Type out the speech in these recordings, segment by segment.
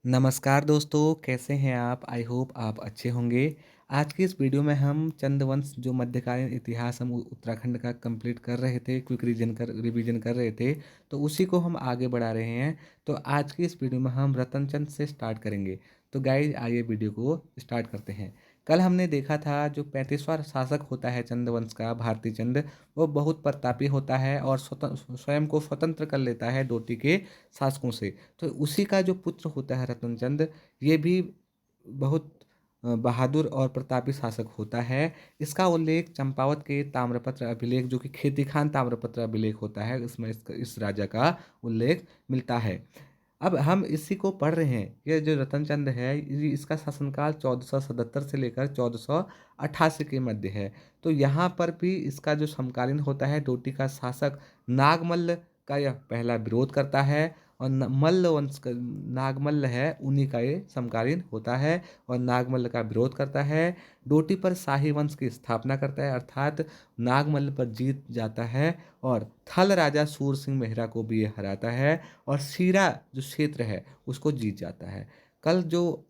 नमस्कार दोस्तों, कैसे हैं आप? आई होप आप अच्छे होंगे। आज की इस वीडियो में हम चंद वंश जो मध्यकालीन इतिहास हम उत्तराखंड का कंप्लीट कर रहे थे, क्विक रिवीजन कर रहे थे, तो उसी को हम आगे बढ़ा रहे हैं। तो आज की इस वीडियो में हम रतनचंद से स्टार्ट करेंगे। तो गाइस आइए वीडियो को स्टार्ट करते हैं। कल हमने देखा था जो 35वां शासक होता है चंद्रवंश का, भारती चंद, वो बहुत प्रतापी होता है और स्वयं को स्वतंत्र कर लेता है डोटी के शासकों से। तो उसी का जो पुत्र होता है रतनचंद, ये भी बहुत बहादुर और प्रतापी शासक होता है। इसका उल्लेख चंपावत के ताम्रपत्र अभिलेख, जो कि खेती खान ताम्रपत्र अभिलेख होता है, इसमें इस राजा का उल्लेख मिलता है। अब हम इसी को पढ़ रहे हैं। ये जो रतनचंद है, इसका शासनकाल 1477 से लेकर 1488 के मध्य है। तो यहाँ पर भी इसका जो समकालीन होता है डोटी का शासक नागमल्ल का, यह पहला विरोध करता है। और मल्ल वंश का नागमल्ल है, उन्हीं का ये समकालीन होता है और नागमल्ल का विरोध करता है। डोटी पर शाही वंश की स्थापना करता है, अर्थात नागमल्ल पर जीत जाता है और थल राजा सूर सिंह मेहरा को भी ये हराता है और सीरा जो क्षेत्र है उसको जीत जाता है। कल जो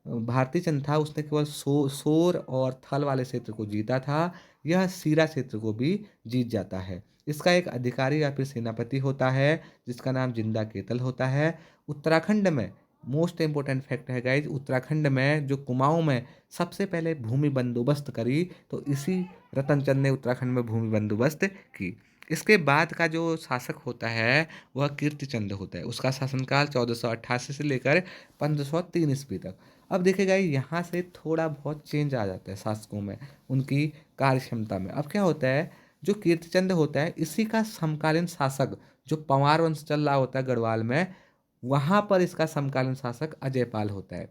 भारती चंद था, उसने केवल सोर और थल वाले क्षेत्र को जीता था, यह सीरा क्षेत्र को भी जीत जाता है। इसका एक अधिकारी या फिर सेनापति होता है जिसका नाम जिंदा केतल होता है। उत्तराखंड में मोस्ट इम्पोर्टेंट फैक्ट है गाइज, उत्तराखंड में जो कुमाऊं में सबसे पहले भूमि बंदोबस्त करी, तो इसी रतनचंद ने उत्तराखंड में भूमि बंदोबस्त की। इसके बाद का जो शासक होता है वह कीर्तिचंद होता है। उसका शासनकाल 1488 से लेकर 1503 ईस्वी तक। अब देखेगा यहाँ से थोड़ा बहुत चेंज आ जाता है शासकों में, उनकी कार्य क्षमता में। अब क्या होता है, जो कीर्तिचंद होता है इसी का समकालीन शासक जो पंवार वंश चल रहा होता है गढ़वाल में, वहाँ पर इसका समकालीन शासक अजयपाल होता है।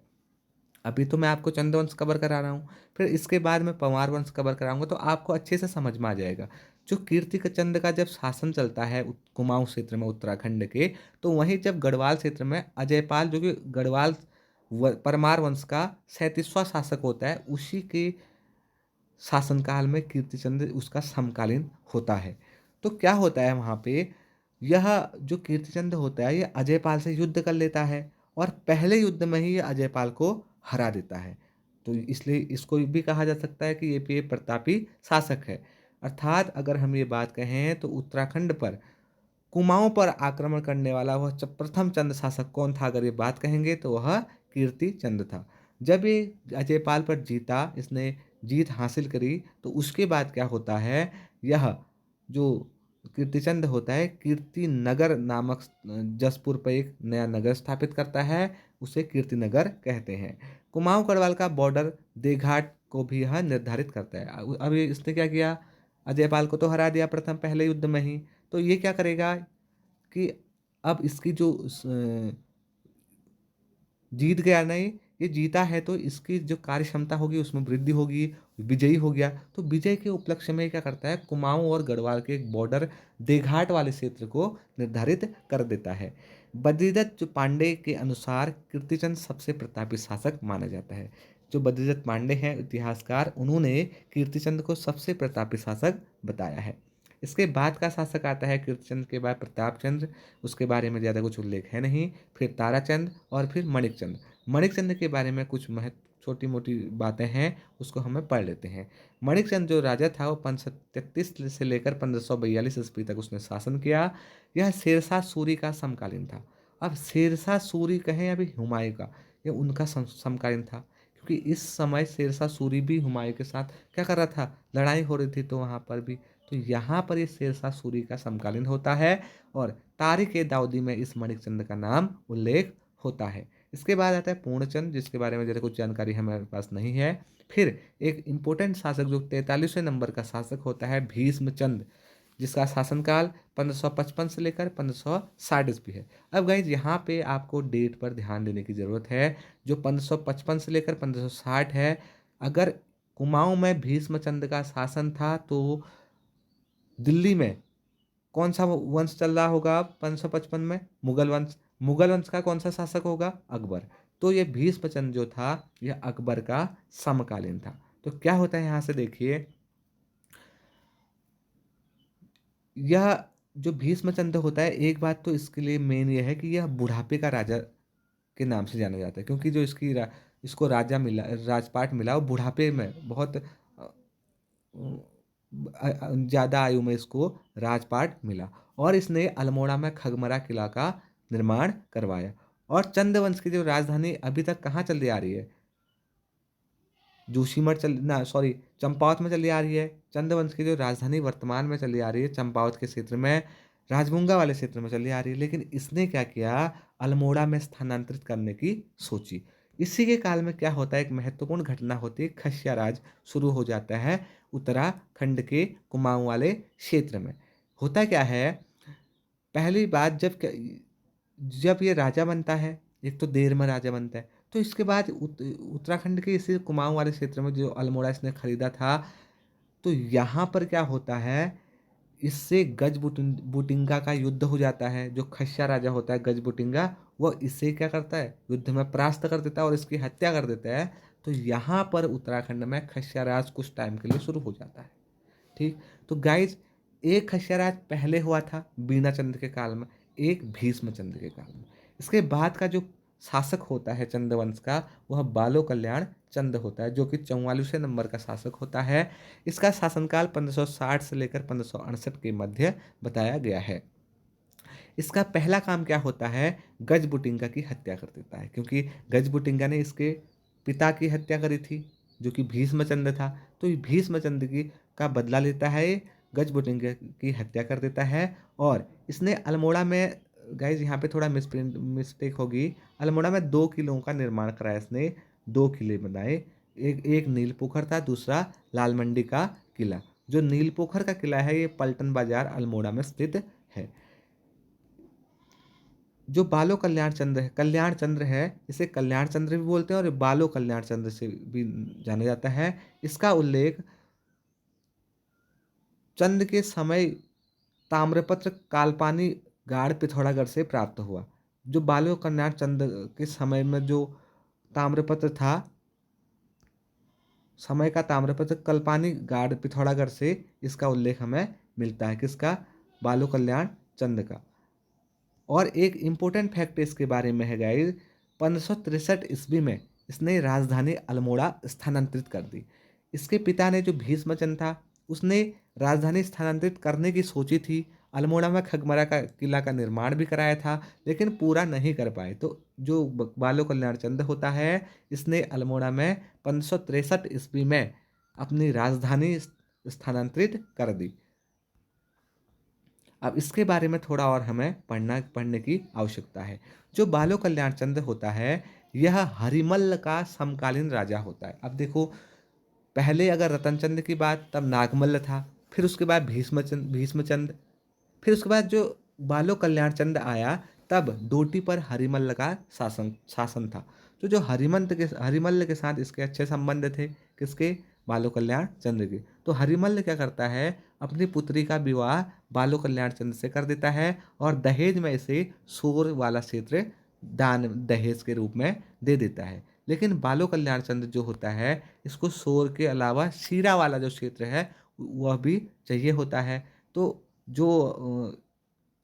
अभी तो मैं आपको चंद्रवंश कवर करा रहा हूँ, फिर इसके बाद मैं पंवार वंश कवर कराऊंगा तो आपको अच्छे से समझ में आ जाएगा। जो कीर्ति चंद का जब शासन चलता है कुमाऊं क्षेत्र में उत्तराखंड के, तो वहीं जब गढ़वाल क्षेत्र में अजयपाल, जो कि गढ़वाल परमार वंश का 37वां शासक होता है, उसी के शासनकाल में कीर्तिचंद उसका समकालीन होता है। तो क्या होता है वहाँ पे, यह जो कीर्तिचंद होता है ये अजयपाल से युद्ध कर लेता है और पहले युद्ध में ही ये अजयपाल को हरा देता है। तो इसलिए इसको भी कहा जा सकता है कि ये भी एक प्रतापी शासक है। अर्थात अगर हम ये बात कहें तो उत्तराखंड पर कुमाऊं पर आक्रमण करने वाला वह प्रथम चंद शासक कौन था, अगर ये बात कहेंगे तो वह कीर्ति चंद था। जब ये अजयपाल पर जीता, इसने जीत हासिल करी, तो उसके बाद क्या होता है, यह जो कीर्तिचंद होता है कीर्ति नगर नामक जसपुर पर एक नया नगर स्थापित करता है, उसे कीर्ति नगर कहते हैं। कुमाऊं गढ़वाल का बॉर्डर देघाट को भी यह निर्धारित करता है। अब इसने क्या किया, अजयपाल को तो हरा दिया प्रथम पहले युद्ध में ही, तो ये क्या करेगा कि अब इसकी जो जीत गया नहीं, ये जीता है तो इसकी जो कार्य क्षमता होगी उसमें वृद्धि होगी, विजयी हो गया। तो विजय के उपलक्ष्य में क्या करता है, कुमाऊं और गढ़वाल के एक बॉर्डर देघाट वाले क्षेत्र को निर्धारित कर देता है। बद्रीदत्त पांडे के अनुसार कीर्तिचंद सबसे प्रतापी शासक माना जाता है। जो बद्रीदत्त पांडे हैं इतिहासकार, उन्होंने कीर्तिचंद को सबसे प्रतापी शासक बताया है। इसके बाद का शासक आता है कीर्तिचंद के बाद प्रतापचंद्र, उसके बारे में ज़्यादा कुछ उल्लेख है नहीं। फिर ताराचंद और फिर मणिकचंद। मणिकचंद के बारे में कुछ छोटी मोटी बातें हैं, उसको हमें पढ़ लेते हैं। मणिकचंद जो राजा था वो 1533 से लेकर 1542 ईस्वी तक उसने शासन किया। यह शेरशाह सूरी का समकालीन था। अब शेरशाह सूरी कहें या फिर हुमायूं का, ये उनका समकालीन था, क्योंकि इस समय शेरशाह सूरी भी हुमायूं के साथ क्या कर रहा था, लड़ाई हो रही थी, तो वहाँ पर भी, तो यहाँ पर ये शेरशाह सूरी का समकालीन होता है और तारिक ए दाऊदी में इस मणिकचंद का नाम उल्लेख होता है। इसके बाद आता है पूर्णचंद, जिसके बारे में ज़्यादा कुछ जानकारी हमारे पास नहीं है। फिर एक इम्पोर्टेंट शासक जो 43वें नंबर का शासक होता है भीष्मचंद, जिसका शासनकाल 1555 से लेकर 1560 ईस्वी है। अब गाइज यहाँ पे आपको डेट पर ध्यान देने की ज़रूरत है। जो 1555 से लेकर 1560 है, अगर कुमाऊं में भीष्मचंद का शासन था तो दिल्ली में कौन सा वंश चल रहा होगा अब 1555 में, मुगल वंश। मुगल वंश का कौन सा शासक होगा, अकबर। तो ये भीष्मचंद जो था यह अकबर का समकालीन था। तो क्या होता है यहाँ से देखिए, यह जो भीष्मचंद होता है, एक बात तो इसके लिए मेन यह है कि यह बुढ़ापे का राजा के नाम से जाना जाता है, क्योंकि जो इसको राजपाट मिला वो बुढ़ापे में बहुत ज़्यादा आयु में इसको राजपाट मिला, और इसने अल्मोड़ा में खगमरा किला का निर्माण करवाया। और चंद्रवंश की जो राजधानी अभी तक कहाँ चली आ रही है, जोशीमठ चल ना सॉरी चंपावत में चली आ रही है। चंद्रवंश की जो राजधानी वर्तमान में चली आ रही है चंपावत के क्षेत्र में, राजगुंगा वाले क्षेत्र में चली आ रही है, लेकिन इसने क्या किया, अल्मोड़ा में स्थानांतरित करने की सोची। इसी के काल में क्या होता है, एक महत्वपूर्ण घटना होती है, खस्या राज शुरू हो जाता है उत्तराखंड के कुमाऊं वाले क्षेत्र में। होता क्या है, पहली बात जब ये राजा बनता है, एक तो देर में राजा बनता है, तो इसके बाद उत्तराखंड के इसी कुमाऊं वाले क्षेत्र में जो अल्मोड़ा इसने खरीदा था, तो यहाँ पर क्या होता है, इससे बुटिंगा का युद्ध हो जाता है। जो खस्या राजा होता है बुटिंगा, वो इससे क्या करता है, युद्ध में परास्त कर देता है और इसकी हत्या कर देता है। तो यहाँ पर उत्तराखंड में खस्या राज कुछ टाइम के लिए शुरू हो जाता है। ठीक, तो गाइज, एक खस्या राज पहले हुआ था बीना चंद्र के काल में, एक भीष्म चंद्र के काल में। इसके बाद का जो शासक होता है चंद्रवंश का, वह बालो कल्याण चंद्र होता है, जो कि 44वें नंबर का शासक होता है। इसका शासनकाल 1560 से लेकर 1568 के मध्य बताया गया है। इसका पहला काम क्या होता है, गजबुटिंगा की हत्या कर देता है, क्योंकि गजबुटिंगा ने इसके पिता की हत्या करी थी, जो कि भीष्मचंद्र था। तो ये भीष्मचंद्र की का बदला लेता है, ये गजबुटिंगा की हत्या कर देता है। और इसने अल्मोड़ा में, गाइज यहाँ पे थोड़ा मिस्टेक होगी, अल्मोड़ा में 2 किलों का निर्माण कराया इसने, 2 किले बनाए। एक एक नीलपोखर था, दूसरा लाल मंडी का किला। जो नीलपोखर का किला है, ये पलटन बाजार अल्मोड़ा में स्थित है। जो बालो कल्याण चंद्र है, इसे कल्याण चंद्र भी बोलते हैं और बालो कल्याण चंद्र से भी जाना जाता है। इसका उल्लेख चंद के समय ताम्रपत्र कालपानी गाड़ पिथौरागढ़ से प्राप्त हुआ। जो बालो कल्याण चंद्र के समय में जो ताम्रपत्र था, समय का ताम्रपत्र कल्पानी गाड़ पिथौरागढ़ से इसका उल्लेख हमें मिलता है, किसका, बालो कल्याण चंद्र का। और एक इम्पोर्टेंट फैक्ट इसके बारे में है गाइस, 1563 ईस्वी में इसने राजधानी अल्मोड़ा स्थानांतरित कर दी। इसके पिता ने जो भीष्मचंद्र था, उसने राजधानी स्थानांतरित करने की सोची थी, अल्मोड़ा में खगमरा का किला का निर्माण भी कराया था, लेकिन पूरा नहीं कर पाए। तो जो बालो कल्याण चंद्र होता है, इसने अल्मोड़ा में 1563 ईस्वी में अपनी राजधानी स्थानांतरित कर दी। अब इसके बारे में थोड़ा और हमें पढ़ने की आवश्यकता है। जो बालो कल्याण चंद्र होता है, यह हरिमल्ल का समकालीन राजा होता है। अब देखो, पहले अगर रतनचंद्र की बात, तब नागमल्ल था, फिर उसके बाद भीष्मचंद्र, फिर उसके बाद जो बालो कल्याण चंद्र आया, तब डोटी पर हरिमल्ल का शासन शासन था। तो जो हरिमल्ल के साथ इसके अच्छे संबंध थे, किसके, बालो कल्याण चंद्र के। तो हरिमल्ल क्या करता है, अपनी पुत्री का विवाह बालो कल्याण चंद्र से कर देता है, और दहेज में इसे सोर वाला क्षेत्र दान दहेज के रूप में दे देता है। लेकिन बालो कल्याण चंद्र जो होता है, इसको सोर के अलावा शीरा वाला जो क्षेत्र है वह भी चाहिए होता है। तो जो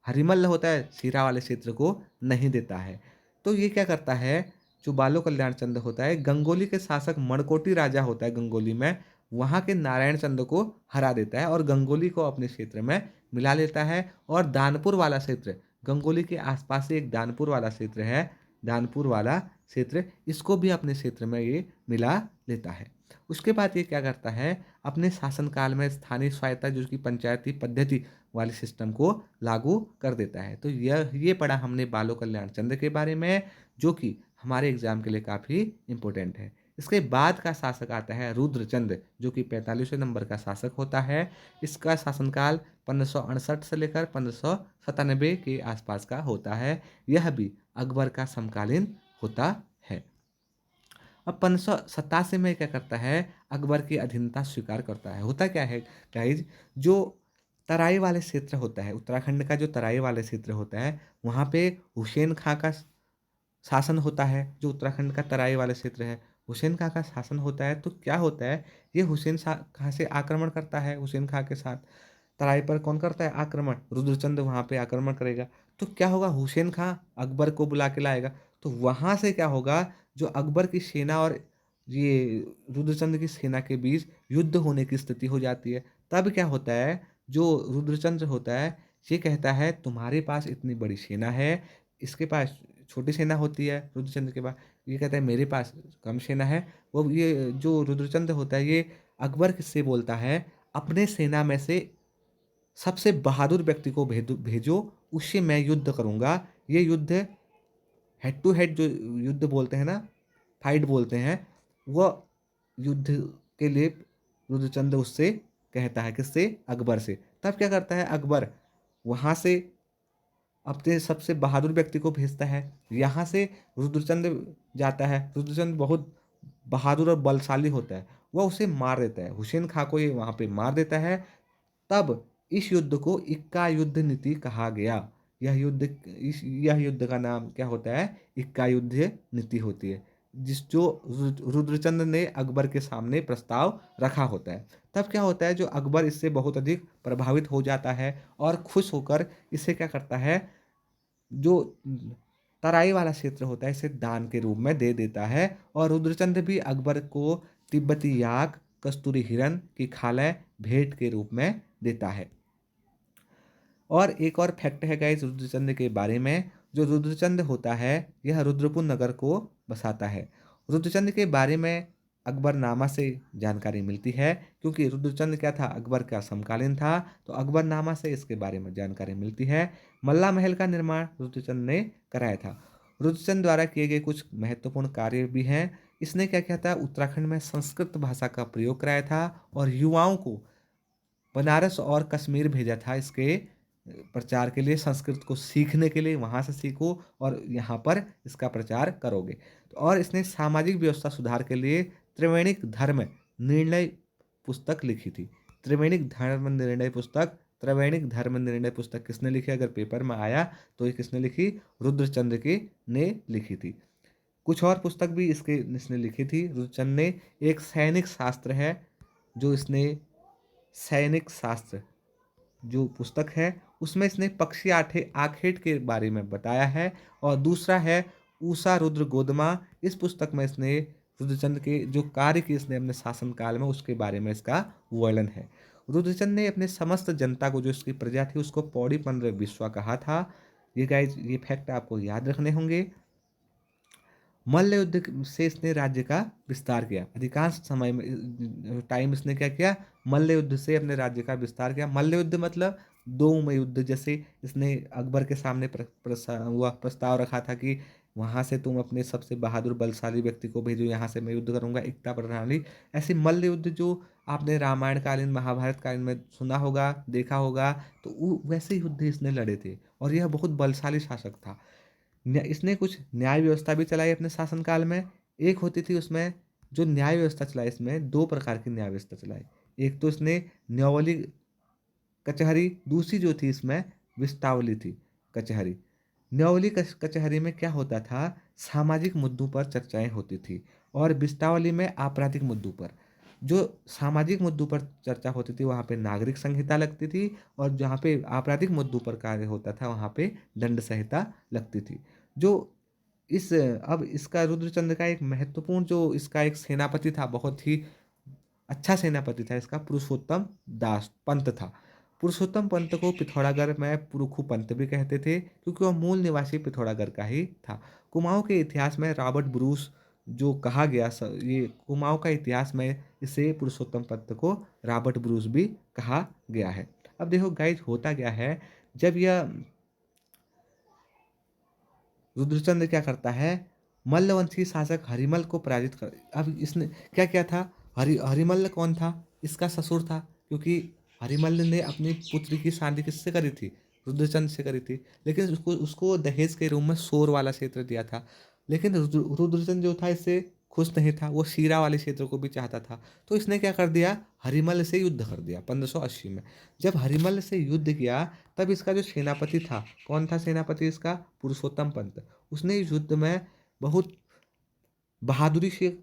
हरिमल्ल होता है, शीरा वाले क्षेत्र को नहीं देता है। तो ये क्या करता है, जो बालो कल्याण चंद्र होता है, गंगोली के शासक मणकोटी राजा होता है गंगोली में, वहाँ के नारायण चंद्र को हरा देता है और गंगोली को अपने क्षेत्र में मिला लेता है। और दानपुर वाला क्षेत्र, गंगोली के आसपास से एक दानपुर वाला क्षेत्र है, दानपुर वाला क्षेत्र, इसको भी अपने क्षेत्र में ये मिला लेता है। उसके बाद ये क्या करता है, अपने शासनकाल में स्थानीय स्वायत्ता, जो कि पंचायती पद्धति वाले सिस्टम को लागू कर देता है। तो ये पढ़ा हमने बालो कल्याण चंद्र के बारे में, जो कि हमारे एग्जाम के लिए काफ़ी इंपॉर्टेंट है। इसके बाद का शासक आता है रुद्रचंद्र, जो कि 45वें नंबर का शासक होता है। इसका शासनकाल 1568 से लेकर 1597 के आसपास का होता है। यह भी अकबर का समकालीन होता है। अब 1587 में क्या करता है, अकबर की अधीनता स्वीकार करता है। होता क्या है गाइज, जो तराई वाले क्षेत्र होता है, उत्तराखंड का जो तराई वाले क्षेत्र होता है, वहाँ पे हुसैन खां का शासन होता है। जो उत्तराखंड का तराई वाला क्षेत्र है, हुसैन खां का शासन होता है। तो क्या होता है, ये खां से आक्रमण करता है। हुसैन खां के साथ तराई पर कौन करता है आक्रमण, रुद्रचंद्र वहाँ पे आक्रमण करेगा। तो क्या होगा, हुसैन खां अकबर को बुला के लाएगा। तो वहाँ से क्या होगा, जो अकबर की सेना और ये रुद्रचंद की सेना के बीच युद्ध होने की स्थिति हो जाती है। तब क्या होता है, जो रुद्रचंद्र होता है, ये कहता है तुम्हारे पास इतनी बड़ी सेना है, इसके पास छोटी सेना होती है रुद्रचंद्र के पास, ये कहता है मेरे पास कम सेना है। वो ये जो रुद्रचंद्र होता है ये अकबर से बोलता है, अपने सेना में से सबसे बहादुर व्यक्ति को भेजो, उससे मैं युद्ध करूँगा। ये युद्ध हेड टू हेड जो युद्ध बोलते हैं ना, फाइट बोलते हैं, वो युद्ध के लिए रुद्रचंद्र उससे कहता है, किससे? अकबर से। तब क्या करता है अकबर, वहाँ से अपने सबसे बहादुर व्यक्ति को भेजता है। यहाँ से रुद्रचंद्र जाता है, रुद्रचंद्र बहुत बहादुर और बलशाली होता है, वह उसे मार देता है, हुसैन खां को ये वहाँ पे मार देता है। तब इस युद्ध को इक्का युद्ध नीति कहा गया। यह युद्ध का नाम क्या होता है? इक्का युद्ध नीति होती है, जो रुद्रचंद्र ने अकबर के सामने प्रस्ताव रखा होता है। तब क्या होता है, जो अकबर इससे बहुत अधिक प्रभावित हो जाता है और खुश होकर इसे क्या करता है, जो तराई वाला क्षेत्र होता है इसे दान के रूप में दे देता है। और रुद्रचंद्र भी अकबर को तिब्बती याक, कस्तूरी हिरन की खालें भेंट के रूप में देता है। और एक और फैक्ट है गाइस रुद्रचंद्र के बारे में, जो रुद्रचंद्र होता है यह रुद्रपुर नगर को बसाता है। रुद्रचंद्र के बारे में अकबरनामा से जानकारी मिलती है, क्योंकि रुद्रचंद्र क्या था, अकबर का समकालीन था, तो अकबरनामा से इसके बारे में जानकारी मिलती है। मल्ला महल का निर्माण रुद्रचंद्र ने कराया था। रुद्रचंद्र द्वारा किए गए कुछ महत्वपूर्ण कार्य भी हैं। इसने क्या किया था, उत्तराखंड में संस्कृत भाषा का प्रयोग कराया था और युवाओं को बनारस और कश्मीर भेजा था इसके प्रचार के लिए, संस्कृत को सीखने के लिए। वहाँ से सीखो और यहाँ पर इसका प्रचार करोगे। तो और इसने सामाजिक व्यवस्था सुधार के लिए त्रिवेणिक धर्म निर्णय पुस्तक लिखी थी। त्रिवेणिक धर्म निर्णय पुस्तक किसने लिखी? अगर पेपर में आया तो ये किसने लिखी? रुद्रचंद्र के ने लिखी थी। कुछ और पुस्तक भी इसने लिखी थी रुद्रचंद्र ने। एक सैनिक शास्त्र है, जो इसने सैनिक शास्त्र जो पुस्तक है उसमें इसने पक्षी आखेट के बारे में बताया है। और दूसरा है ऊषा रुद्र गोदमा। इस पुस्तक में इसने रुद्रचंद्र के जो कार्य किए इसने अपने शासनकाल में, उसके बारे में इसका वर्णन है। रुद्रचंद्र ने अपने समस्त जनता को, जो इसकी प्रजा थी, उसको पौड़ी 15 विश्वा कहा था। ये गाइज ये फैक्ट आपको याद रखने होंगे। मल्ल युद्ध से इसने राज्य का विस्तार किया। अधिकांश समय में टाइम इसने क्या किया, मल्ल युद्ध से अपने राज्य का विस्तार किया। मल्ल युद्ध मतलब दो में युद्ध, जैसे इसने अकबर के सामने प्रस्ताव रखा था कि वहाँ से तुम अपने सबसे बहादुर बलशाली व्यक्ति को भेजो, यहाँ से मैं युद्ध करूंगा, एकता प्रणाली। ऐसे मल्ल युद्ध जो आपने रामायण कालीन महाभारत कालीन में सुना होगा, देखा होगा, तो वैसे युद्ध इसने लड़े थे और यह बहुत बलशाली शासक था। इसने कुछ न्याय व्यवस्था भी चलाई अपने शासनकाल में। एक होती थी उसमें जो न्याय व्यवस्था चलाई, इसमें दो प्रकार की न्याय व्यवस्था चलाई। एक तो इसने न्यायावली कचहरी, दूसरी जो थी इसमें विस्तावली थी कचहरी। न्यायावली कचहरी में क्या होता था, सामाजिक मुद्दों पर चर्चाएं होती थी, और विस्तावली में आपराधिक मुद्दों पर। जो सामाजिक मुद्दों पर चर्चा होती थी वहाँ पे नागरिक संहिता लगती थी, और जहाँ पे आपराधिक मुद्दों पर कार्य होता था वहाँ पे दंड संहिता लगती थी। जो अब इसका रुद्रचंद्र का एक महत्वपूर्ण, जो इसका एक सेनापति था, बहुत ही अच्छा सेनापति था इसका, पुरुषोत्तम दास पंत था। पुरुषोत्तम पंत को पिथौरागढ़ में पुरुखु पंत भी कहते थे, क्योंकि वह मूल निवासी पिथौरागढ़ का ही था। कुमाऊं के इतिहास में रॉबर्ट ब्रूस जो कहा गया, ये कुमाऊं का इतिहास में इसे पुरुषोत्तम पंत को रॉबर्ट ब्रूस भी कहा गया है। अब देखो गाइस होता क्या है, जब यह रुद्रचंद्र क्या करता है, मल्लवंशी शासक हरिमल को पराजित कर। अब इसने क्या किया था, हरिमल्ल कौन था? इसका ससुर था, क्योंकि हरिमल्ल ने अपनी पुत्री की शादी किससे करी थी? रुद्रचंद्र से करी थी। लेकिन उसको उसको दहेज के रूप में सोर वाला क्षेत्र दिया था। लेकिन रुद्रचंद्र जो था इससे खुश नहीं था, वो शीरा वाले क्षेत्र को भी चाहता था। तो इसने क्या कर दिया, हरिमल से युद्ध कर दिया 1580 में। जब हरिमल से युद्ध किया तब इसका जो सेनापति था, कौन था सेनापति इसका? पुरुषोत्तम पंत। उसने इस युद्ध में बहुत बहादुरी से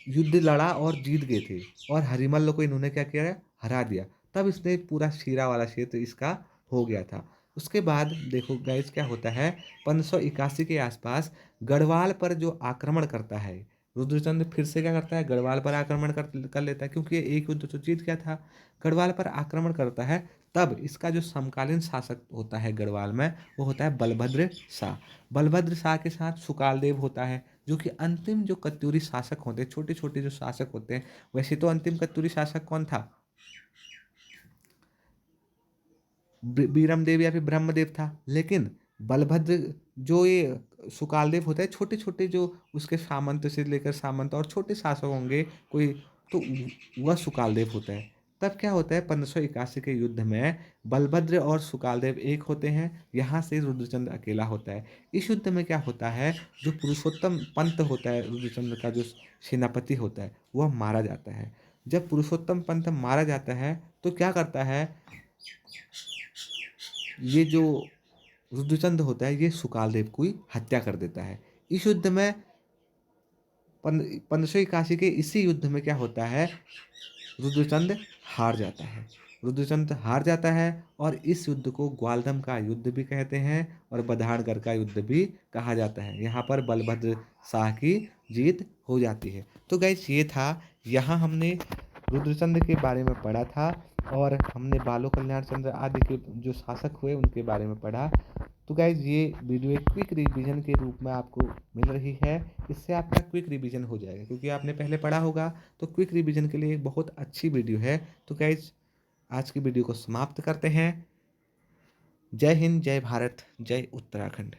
युद्ध लड़ा और जीत गए थे, और हरिमल्ल को इन्होंने क्या किया, हरा दिया। तब इसने पूरा शीरा वाला क्षेत्र इसका हो गया था। उसके बाद देखो गाइस क्या होता है, 1581 के आसपास गढ़वाल पर जो आक्रमण करता है रुद्रचंद्र, फिर से क्या करता है, गढ़वाल पर आक्रमण कर लेता है, क्योंकि ये एक युद्ध तो जीत गया था। गढ़वाल पर आक्रमण करता है। तब इसका जो समकालीन शासक होता है गढ़वाल में, वो होता है बलभद्र शाह। बलभद्र शाह के साथ सुकालदेव होता है, जो कि अंतिम जो कत्यूरी शासक होते हैं, छोटे छोटे जो शासक होते हैं। वैसे तो अंतिम कत्यूरी शासक कौन था, बीरमदेव या फिर ब्रह्मदेव था, लेकिन बलभद्र जो ये सुकालदेव होता है, छोटे छोटे जो उसके सामंत से लेकर सामंत और छोटे शासक होंगे कोई, तो वह सुकालदेव होता है। तब क्या होता है, 1581 के युद्ध में बलभद्र और सुकालदेव एक होते हैं, यहाँ से रुद्रचंद्र अकेला होता है। इस युद्ध में क्या होता है, जो पुरुषोत्तम पंत होता है रुद्रचंद्र का जो सेनापति होता है, वह मारा जाता है। जब पुरुषोत्तम पंत मारा जाता है तो क्या करता है, ये जो रुद्रचंद्र होता है ये सुकालदेव की हत्या कर देता है। इस युद्ध में 1581 के इसी युद्ध में क्या होता है, रुद्रचंद्र हार जाता है। रुद्रचंद्र हार जाता है और इस युद्ध को ग्वालदम का युद्ध भी कहते हैं और बधानगढ़ का युद्ध भी कहा जाता है। यहाँ पर बलभद्र शाह की जीत हो जाती है। तो गाइस ये था, यहाँ हमने रुद्रचंद्र के बारे में पढ़ा था और हमने बालो कल्याण चंद्र आदि के जो शासक हुए उनके बारे में पढ़ा। तो गाइज ये वीडियो एक क्विक रिवीजन के रूप में आपको मिल रही है। इससे आपका क्विक रिवीजन हो जाएगा, क्योंकि आपने पहले पढ़ा होगा, तो क्विक रिवीजन के लिए एक बहुत अच्छी वीडियो है। तो गाइज आज की वीडियो को समाप्त करते हैं। जय हिंद, जय भारत, जय उत्तराखंड।